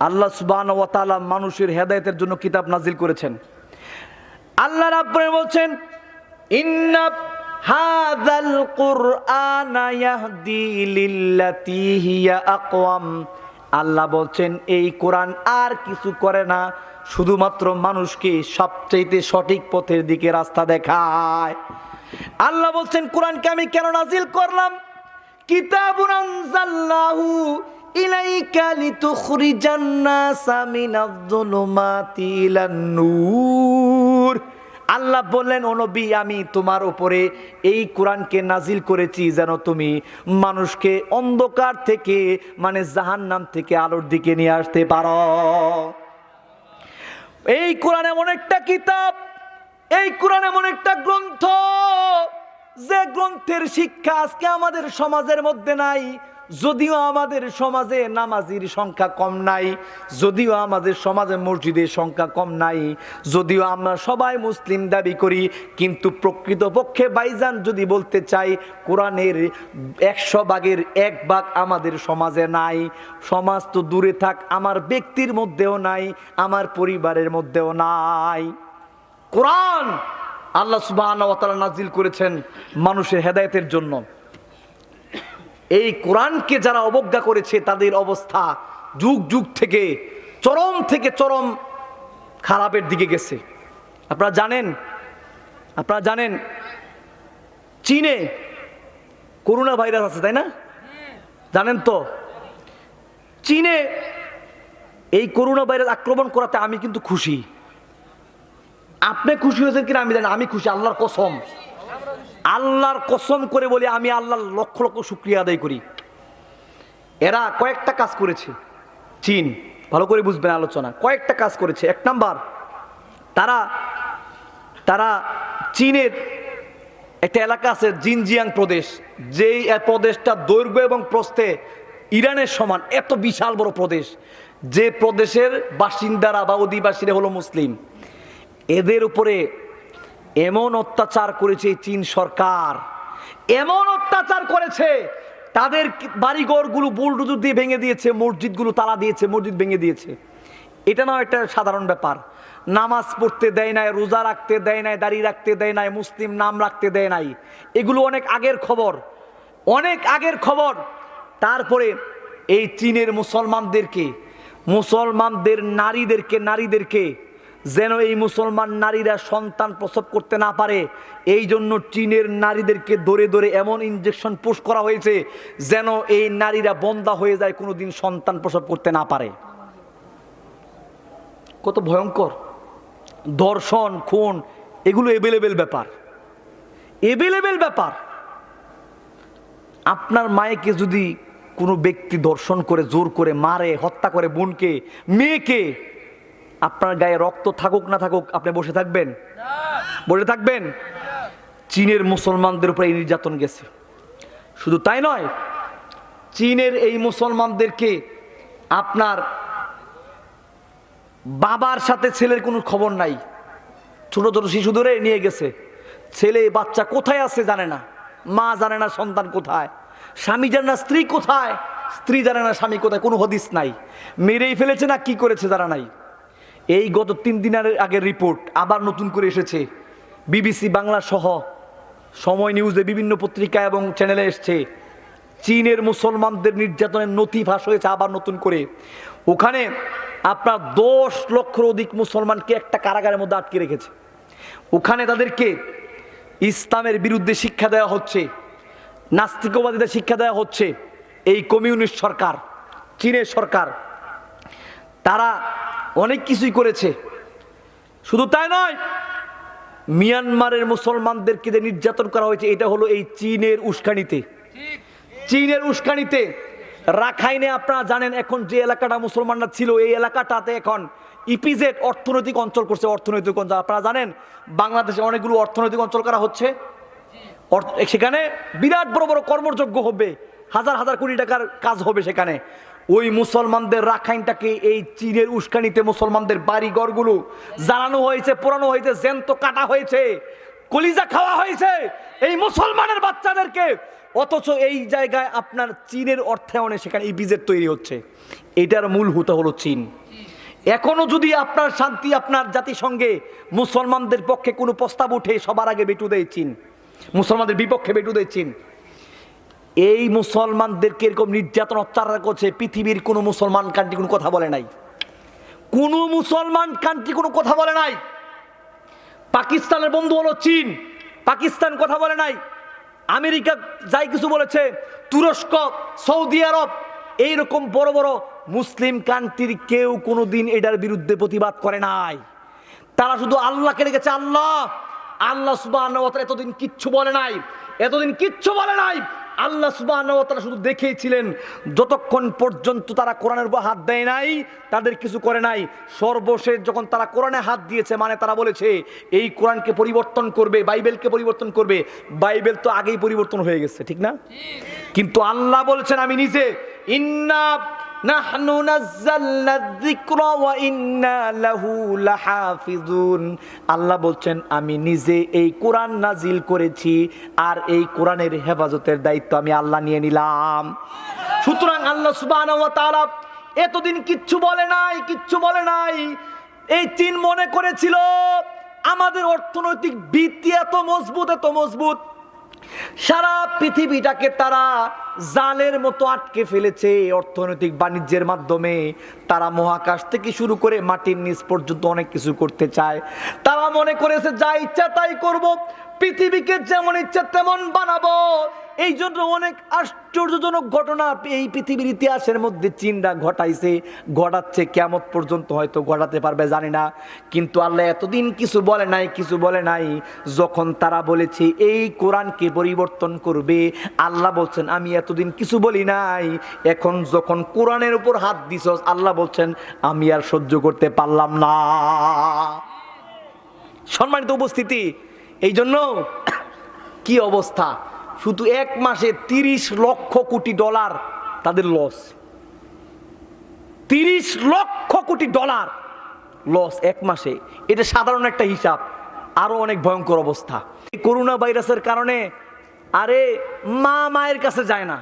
আল্লাহ সুবহানাহু ওয়া তাআলা মানুষের হেদায়েতের জন্য কিতাব নাজিল করেছেন। আল্লাহ রাব্বুল বলছেন, ইন্না হাযাল কুরআনা ইয়াহদি লিল্লাতী হিয়া আকওয়াম। আল্লাহ বলছেন এই কোরআন আর কিছু করে না, শুধুমাত্র মানুষকে সবচেয়ে সঠিক পথের দিকে রাস্তা দেখায়। আল্লাহ বলছেন কোরআনকে আমি কেন নাজিল করলাম? কিতাবুন আনজালনাহু ইলাইকা লিতুখরিজান নাসা মিনাজ-যুলুমাতি ইলান-নূর। আল্লাহ বললেন, ও নবী, আমি তোমার উপরে এই কোরআনকে নাজিল করেছি যেন তুমি মানুষকে অন্ধকার থেকে, মানে জাহান্নাম থেকে আলোর দিকে নিয়ে আসতে পারো। এই কোরআন এমন একটা কিতাব, এই কোরআন এমন একটা গ্রন্থ, যে গ্রন্থের শিক্ষা আজকে আমাদের সমাজের মধ্যে নাই। যদিও আমাদের সমাজে নামাজির সংখ্যা কম নাই, যদিও আমাদের সমাজে মসজিদের সংখ্যা কম নাই, যদিও আমরা সবাই মুসলিম দাবি করি, কিন্তু প্রকৃতপক্ষে ভাইজান যদি বলতে চাই, কোরআনের 100 ভাগের 1 ভাগ আমাদের সমাজে নাই। সমাজ তো দূরে থাক, আমার ব্যক্তির মধ্যেও নাই, আমার পরিবারের মধ্যেও নাই। কোরআন আল্লাহ সুবহানাহু ওয়া তাআলা নাজিল করেছেন মানুষের হেদায়েতের জন্য। এই কোরআনকে যারা অবজ্ঞা করেছে তাদের অবস্থা যুগ যুগ থেকে চরম খারাপের দিকে গেছে। আপনারা জানেন চীনে করোনা ভাইরাস আছে, তাই না? জানেন তো? চীনে এই করোনা ভাইরাস আক্রমণ করাতে আমি কিন্তু খুশি। আপনি খুশি হয়েছেন কিনা আমি জানি, আমি খুশি। আল্লাহর কসম করে বলি, আমি আল্লাহর লক্ষ লক্ষ শুকরিয়া আদায় করি। এরা কয়েকটা কাজ করেছে, চীন, ভালো করে বুঝবেন আলোচনা, কয়েকটা কাজ করেছে। 1 নাম্বার, তারা চীনের একটা এলাকা আছে জিনজিয়াং প্রদেশ, যেই প্রদেশটা দৈর্ঘ্য এবং প্রস্থে ইরানের সমান, এত বিশাল বড় প্রদেশ, যে প্রদেশের বাসিন্দারা বা অধিবাসীরা হলো মুসলিম। এদের উপরে এমন অত্যাচার করেছে চীন সরকার, এমন অত্যাচার করেছে, তাদের বাড়িঘরগুলো বুলডোজার দিয়ে ভেঙে দিয়েছে, মসজিদগুলো তালা দিয়েছে, মসজিদ ভেঙে দিয়েছে। এটা না একটা সাধারণ ব্যাপার। নামাজ পড়তে দেয় নাই, রোজা রাখতে দেয় নাই, দাড়ি রাখতে দেয় নাই, মুসলিম নাম রাখতে দেয় নাই। এগুলো অনেক আগের খবর। তারপরে এই চীনের মুসলমানদের নারীদেরকে যেন এই মুসলমান নারীরা সন্তান প্রসব করতে না পারে, এই জন্য চীনের নারীদেরকে ধরে ধরে এমন ইনজেকশন পুশ করা হয়েছে যেন এই নারীরা বন্ধ্যা হয়ে যায়, কোনোদিন সন্তান প্রসব করতে না পারে। কত ভয়ঙ্কর! ধর্ষণ, খুন, এগুলো এভেলেবেল ব্যাপার। আপনার মায়েকে যদি কোনো ব্যক্তি ধর্ষণ করে, জোর করে মারে, হত্যা করে, বোনকে, মেয়েকে, আপনার গায়ে রক্ত থাকুক না থাকুক, আপনি বসে থাকবেন? চীনের মুসলমানদের উপরে এই নির্যাতন গেছে। শুধু তাই নয়, চীনের এই মুসলমানদেরকে আপনার বাবার সাথে ছেলের কোনো খবর নাই, ছোট ছোট শিশু ধরে নিয়ে গেছে। ছেলে বাচ্চা কোথায় আছে জানে না, মা জানে না সন্তান কোথায়, স্বামী জানে না স্ত্রী কোথায়, স্ত্রী জানে না স্বামী কোথায়, কোনো হদিস নাই। মেরেই ফেলেছে না কি করেছে জানা নাই। এই গত 3 দিনের আগের রিপোর্ট আবার নতুন করে এসেছে, বিবিসি বাংলা সহ সময় নিউজে বিভিন্ন পত্রিকা এবং চ্যানেলে এসছে। চীনের মুসলমানদের নির্যাতনের নথি ফাঁস হয়েছে আবার নতুন করে। ওখানে আপনার 10 লক্ষের অধিক মুসলমানকে একটা কারাগারের মধ্যে আটকে রেখেছে। ওখানে তাদেরকে ইসলামের বিরুদ্ধে শিক্ষা দেওয়া হচ্ছে, নাস্তিকবাদীদের শিক্ষা দেওয়া হচ্ছে। এই কমিউনিস্ট সরকার, চীনের সরকার, তারা অনেক কিছুই করেছে। শুধু তাই নয়, মিয়ানমারের মুসলমানদেরকে যে নির্যাতন করা হয়েছে, এটা হলো এই চীনের উস্কানিতে। রাখাইনে আপনারা জানেন এখন যে এলাকাটা মুসলমানরা ছিল, এই এলাকাটাতে এখন ইপিজেড অর্থনৈতিক অঞ্চল করছে। আপনারা জানেন বাংলাদেশে অনেকগুলো অর্থনৈতিক অঞ্চল করা হচ্ছে। সেখানে বিরাট বড় বড় কর্মযোগ্য হবে, হাজার হাজার কোটি টাকার কাজ হবে সেখানে। ওই মুসলমানদের রাখাইনটাকে এই চীনের উস্কানিতে মুসলমানদের বাড়ি ঘরগুলো জ্বালানো হয়েছে, পোড়ানো হয়েছে, জ্যান্ত কাটা হয়েছে। কলিজা খাওয়া হয়েছে এই মুসলমানের বাচ্চাদেরকে, অথচ এই জায়গায় আপনার চীনের অর্থায়নে সেখানে এই বীজের তৈরি হচ্ছে। এটার মূল হুতা হলো চীন। এখনো যদি আপনার শান্তি আপনার জাতিসংঘে মুসলমানদের পক্ষে কোনো প্রস্তাব উঠে, সবার আগে বেটু দেয় চীন, মুসলমানদের বিপক্ষে বেটু দেয় চীন। এই মুসলমানদেরকে এরকম নির্যাতন অত্যাচার করছে, পৃথিবীর কোনো মুসলমান কান্ট্রি কোনো কথা বলে নাই, কোনো মুসলমান কান্ট্রি কোনো কথা বলে নাই। পাকিস্তানের বন্ধু হলো চীন, পাকিস্তান কথা বলে নাই। আমেরিকা যাই কিছু বলেছে, তুরস্ক, সৌদি আরব, এইরকম বড় বড় মুসলিম কান্ট্রির কেউ কোনোদিন এটার বিরুদ্ধে প্রতিবাদ করে নাই। তারা শুধু আল্লাহকে রেখেছে। আল্লাহ আল্লাহ সুবহানাহু ওয়া তাআলা এতদিন কিচ্ছু বলে নাই, এতদিন কিচ্ছু বলে নাই। আল্লাহ সুবহানাহু ওয়া তাআলা শুধু দেখেইছিলেন, যতক্ষণ পর্যন্ত তারা কোরআনের উপর হাত দেয় নাই তাদের কিছু করে নাই। সর্বশেষ যখন তারা কোরআনে হাত দিয়েছে, মানে তারা বলেছে এই কোরআনকে পরিবর্তন করবে, বাইবেলকে পরিবর্তন করবে। বাইবেল তো আগেই পরিবর্তন হয়ে গেছে, ঠিক না? কিন্তু আল্লাহ বলেছেন আমি নিজে, ইন্না নাহনু নাযালনা যিকরা ওয়া ইন্না লাহু লাহাফিজুন। আল্লাহ বলছেন আমি নিজে এই কোরআন নাজিল করেছি, আর এই কোরআনের হেফাজতের দায়িত্ব আমি আল্লাহ নিয়ে নিলাম। সুতরাং আল্লাহ সুবহানাহু ওয়া তাআলা এতদিন কিচ্ছু বলে নাই, কিচ্ছু বলে নাই। এই চীন মনে করেছিল আমাদের অর্থনৈতিক ভিত্তি এত মজবুত, এত মজবুত, সারা পৃথিবীটাকে তারা জালের মতো আটকে ফেলেছে অর্থনৈতিক বাণিজ্যের মাধ্যমে। তারা মহাকাশ থেকে শুরু করে মাটির নিচ পর্যন্ত অনেক কিছু করতে চায়। তারা মনে করেছে যা ইচ্ছা তাই করব, পৃথিবীকে যেমন ইচ্ছা তেমন বানাবো। এই জন্য অনেক আশ্চর্যজনক ঘটনা এই পৃথিবীর ইতিহাসের মধ্যে চীনরা ঘটাইছে, ঘটাচ্ছে, কিয়ামত পর্যন্ত হয়তো ঘটাতে পারবে, জানি না। কিন্তু আল্লাহ এতদিন কিছু বলে নাই, কিছু বলে নাই। যখন তারা বলেছে এই কোরআনকে পরিবর্তন করবে, আল্লাহ বলছেন আমি এতদিন কিছু বলি নাই, এখন যখন কোরআনের উপর হাত দিছস, আল্লাহ বলছেন আমি আর সহ্য করতে পারলাম না। সম্মানিত উপস্থিতি, এই জন্য কি অবস্থা, শুধু এক মাসে 30 লক্ষ কোটি ডলার তাদের loss. 30 lakh crore dollar loss এক মাসে। এটা সাধারণ একটা হিসাব, আরো অনেক ভয়ঙ্কর অবস্থা। এই করোনা ভাইরাসের কারণে আরে মা মায়ের কাছে যায় না,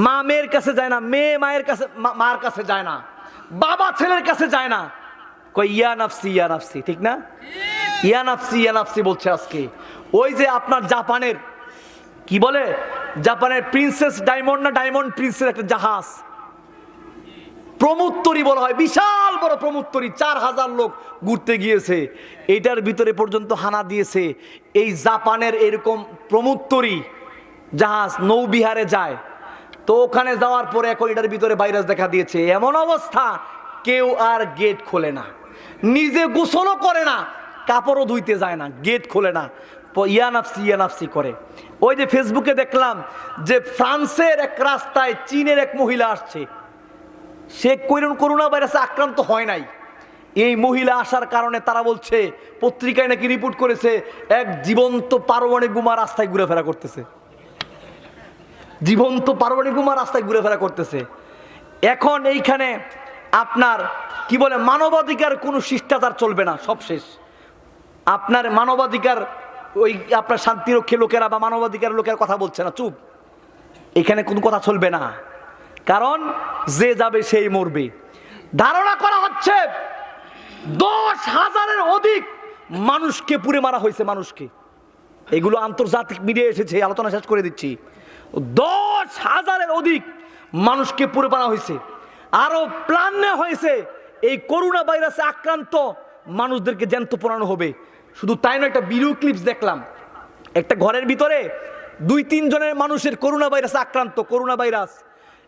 মা মেয়ের কাছে যায় না, মেয়ে মায়ের কাছে, মার কাছে যায় না, বাবা ছেলের কাছে যায় না, কই ইয়া নাফসি ইয়া নাফসি, ঠিক না? ইয়া নাফসি ইয়া নাফসি বলছে আজকে। ওই যে আপনার জাপানের কি বলে, জাপানের প্রিন্সেস ডায়মন্ড না ডায়মন্ড প্রিন্সেস একটা জাহাজ, প্রমুত্তরি বলা হয়, বিশাল বড় প্রমুত্তরি, 4000 লোক ঘুরতে গিয়েছে, এটার ভিতরে পর্যন্ত হানা দিয়েছে। এই জাপানের এরকম প্রমুত্তরি জাহাজ নৌবিহারে যায়, তো ওখানে যাওয়ার পরে এখন এটার ভিতরে ভাইরাস দেখা দিয়েছে। এমন অবস্থা কেউ আর গেট খোলে না, নিজে গোসলও করে না, কাপড়ও ধুইতে যায় না, গেট খোলে না, ইয়া নাফসি করে। ওই যে ফেসবুকে দেখলাম যে ফ্রান্সের এক রাস্তায় চীনের এক মহিলা আসছে, সে করোনা ভাইরাসে আক্রান্ত হয় নাই। এই মহিলা আসার কারণে তারা বলছে, পত্রিকায় নাকি রিপোর্ট করেছে, এক জীবন্ত পারমাণবিক বোমা রাস্তায় ঘুরেফেরা করতেছে, জীবন্ত পারমাণবিক বোমা রাস্তায় ঘুরেফেরা করতেছে। এখন এইখানে আপনার কি বলে, মানবাধিকার কোনো শিষ্টাচার চলবে না, সব শেষ। আপনার মানবাধিকার, ওই আপনার শান্তিরক্ষী লোকেরা বা মানবাধিকার লোকের কথা বলছে না, চুপ, এখানে কোনো কথা চলবে না, কারণ যে যাবে সেই মরবে। ধারণা করা হচ্ছে 10,000-এর অধিক মানুষকে পুড়ে মারা হয়েছে, মানুষকে। এগুলো আন্তর্জাতিক মিডিয়া এসেছে, আলোচনা শেষ করে দিচ্ছি। 10,000-এর অধিক মানুষকে পুড়ে মারা হয়েছে। আরো প্ল্যান নেওয়া হয়েছে এই করোনা ভাইরাসে আক্রান্ত মানুষদেরকে জ্যান্ত পোড়ানো হবে। শুধু তাই নয়, একটা ভিডিও ক্লিপস দেখলাম, একটা ঘরের ভিতরে 2-3 জনের মানুষের করোনা ভাইরাসে আক্রান্ত, করোনা ভাইরাস।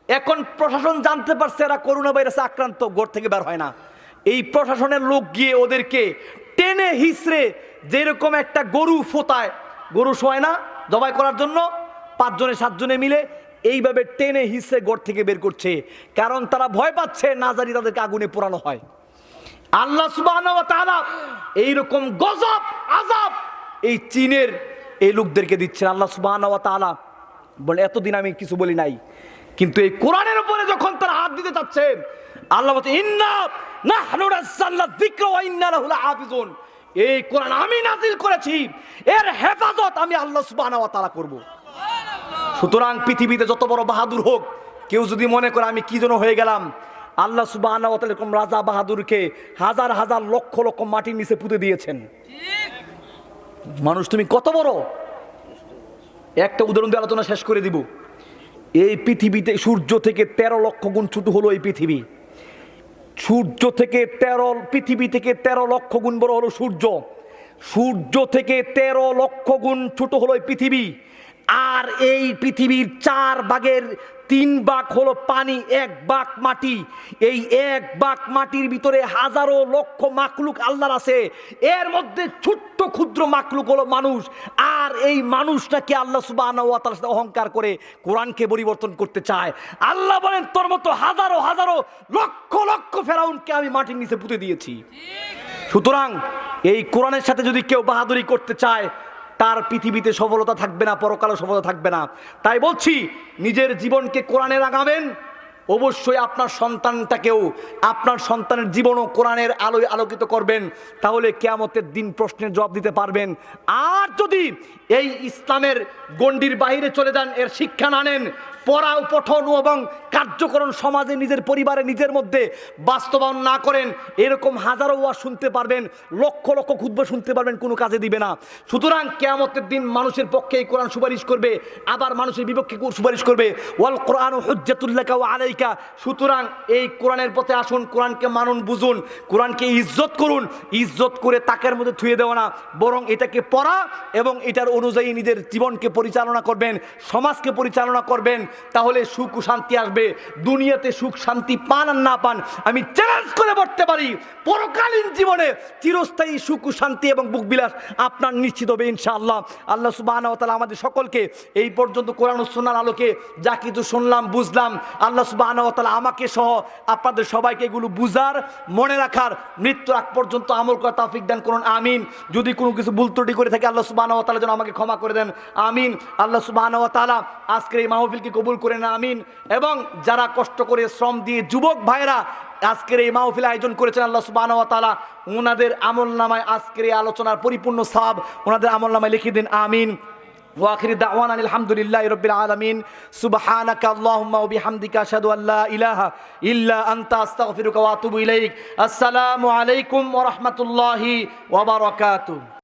এখন প্রশাসন জানতে পারছে এরা করোনা ভাইরাসে আক্রান্ত, ঘর থেকে বের হয় না। এই প্রশাসনের লোক গিয়ে ওদেরকে টেনে হিসড়ে, যেরকম একটা গরু ফোতায়, গরু শোয় না জবাই করার জন্য, 5 জনে 7 জনে মিলে এইভাবে টেনে হিসড়ে ঘর থেকে বের করছে, কারণ তারা ভয় পাচ্ছে না জানি তাদেরকে আগুনে পোড়ানো হয়। আল্লাহ সুবহানাহু ওয়া তাআলা এইরকম গজব আযাব এই চীনের এই লোকদেরকে দিচ্ছেন। আল্লাহ সুবহানাহু ওয়া তাআলা বলে এতদিন আমি কিছু বলি নাই, কিন্তু এই কোরআনের উপরে যখন তারা হাত দিতে চাচ্ছে, আল্লাহ বলছে ইন্না নাহনু নাযালনা যিকরা ওয়া ইন্না লাহু লাহাফিজুন। এই কোরআন আমি নাজিল করেছি, এর হেফাজত আমি আল্লাহ সুবহানাহু ওয়া তাআলা করব। সুতরাং পৃথিবীতে যত বড় বাহাদুর হোক, কেউ যদি মনে করে আমি কি যেন হয়ে গেলাম, আল্লাহ সুবহানাহু ওয়া তাআলা এরকম রাজা বাহাদুরকে হাজার হাজার লক্ষ লক্ষ মাটির নিচে পুঁতে দিয়েছেন। মানুষ তুমি কত বড়, একটা উদাহরণ দিয়ে আলোচনা শেষ করে দিব। এই পৃথিবীতে সূর্য থেকে 13 লক্ষ গুণ ছোট হলো এই পৃথিবী। সূর্য থেকে পৃথিবী থেকে 13 লক্ষ গুণ বড় হলো সূর্য। সূর্য থেকে 13 লক্ষ গুণ ছোট হলো এই পৃথিবী। আর এই পৃথিবীর 4 ভাগের 3 ভাগ হলো পানি, 1 ভাগ মাটি। এই 1 ভাগ মাটির ভিতরে হাজারো লক্ষ মাখলুক আল্লাহর আছে, এর মধ্যে ছোট্ট ক্ষুদ্র মাখলুক হলো মানুষ। আর এই মানুষটাকে আল্লাহ সুবহানাহু ওয়া তাআলার সাথে অহংকার করে কোরআনকে পরিবর্তন করতে চায়। আল্লাহ বলেন তোর মতো হাজারো হাজারো লক্ষ লক্ষ ফেরাউনকে আমি মাটির নিচে পুঁতে দিয়েছি। সুতরাং এই কোরআনের সাথে যদি কেউ বাহাদুরি করতে চায়, তার পৃথিবীতে সফলতা থাকবে না, পরকালে সফলতা থাকবে না। তাই বলছি, নিজের জীবনকে কোরআনে লাগাবেন, অবশ্যই আপনার সন্তানটাকেও, আপনার সন্তানের জীবনও কোরআনের আলোয় আলোকিত করবেন, তাহলে কিয়ামতের দিন প্রশ্নের জবাব দিতে পারবেন। আর যদি এই ইসলামের গণ্ডির বাইরে চলে যান, এর শিক্ষা না নেন, পড়া পঠন এবং কার্যকরণ সমাজে নিজের পরিবারে নিজের মধ্যে বাস্তবায়ন না করেন, এরকম হাজারো ওয়াজ শুনতে পারবেন, লক্ষ লক্ষ খুতবা শুনতে পারবেন, কোনো কাজে দিবে না। সুতরাং কিয়ামতের দিন মানুষের পক্ষে এই কোরআন সুপারিশ করবে, আবার মানুষের বিপক্ষে সুপারিশ করবে। ওয়াল কোরআন হুজ্জাতুল লাকা ওয়া আলাইকা। সুতরাং এই কোরআনের পথে আসুন, কোরআনকে মানুন, বুঝুন, কোরআনকে ইজ্জত করুন। ইজ্জত করে তাকের মধ্যে থুয়ে দেওয়া না, বরং এটাকে পড়া এবং এটার অনুযায়ী নিজের জীবনকে পরিচালনা করবেন, সমাজকে পরিচালনা করবেন, তাহলে সুখ ও শান্তি আসবে। দুনিয়াতে সুখ শান্তি পান আর না পান, আমি চ্যালেঞ্জ করে বলতে পারি, পরকালীন জীবনে চিরস্থায়ী সুখ ও শান্তি এবং বুক বিলাস আপনার নিশ্চিত হবে ইনশাআল্লাহ। আল্লাহ সুবহানাহু ওয়া তাআলা আমাদের সকলকে এই পর্যন্ত কোরআন ও সুন্নাহর আলোকে যা কিছু শুনলাম বুঝলাম, আল্লাহ সুবহানাহু ওয়া তাআলা আমাকে সহ আপনাদের সবাইকে এগুলো বুঝার, মনে রাখার, মৃত্যুর আগ পর্যন্ত আমল করার তৌফিক দান করুন, আমিন। যদি কোনো কিছু ভুল ত্রুটি করে থাকে, আল্লাহ সুবহানাহু ওয়া তাআলা যেন আমাকে ক্ষমা করে দেন, আমিন। আল্লাহ সুবহানাহু ওয়া তাআলা আজকের এই মাহফিলকে কবুল করে না, আমিন। এবং যারা কষ্ট করে শ্রম দিয়ে যুবক ভাইরা আজকের এই মাহফিল আয়োজন করেছেন, আল্লাহ সুবহানাহু ওয়া তাআলা ওনাদের আমলনামায় আজকের এই আলোচনার পরিপূর্ণ সওয়াব ওনাদের আমলনামায় লিখে দিন, আমিন। ওয়া আখিরু দাওয়ানা আলহামদুলিল্লাহি রাব্বিল আলামিন। সুবহানাকা আল্লাহুম্মা ওয়া বিহামদিকা আশহাদু আল্লা ইলাহা ইল্লা আনতা আস্তাগফিরুকা ওয়া আতুবু ইলাইক। আসসালামু আলাইকুম ওয়া রাহমাতুল্লাহি ওয়া বারাকাতুহু।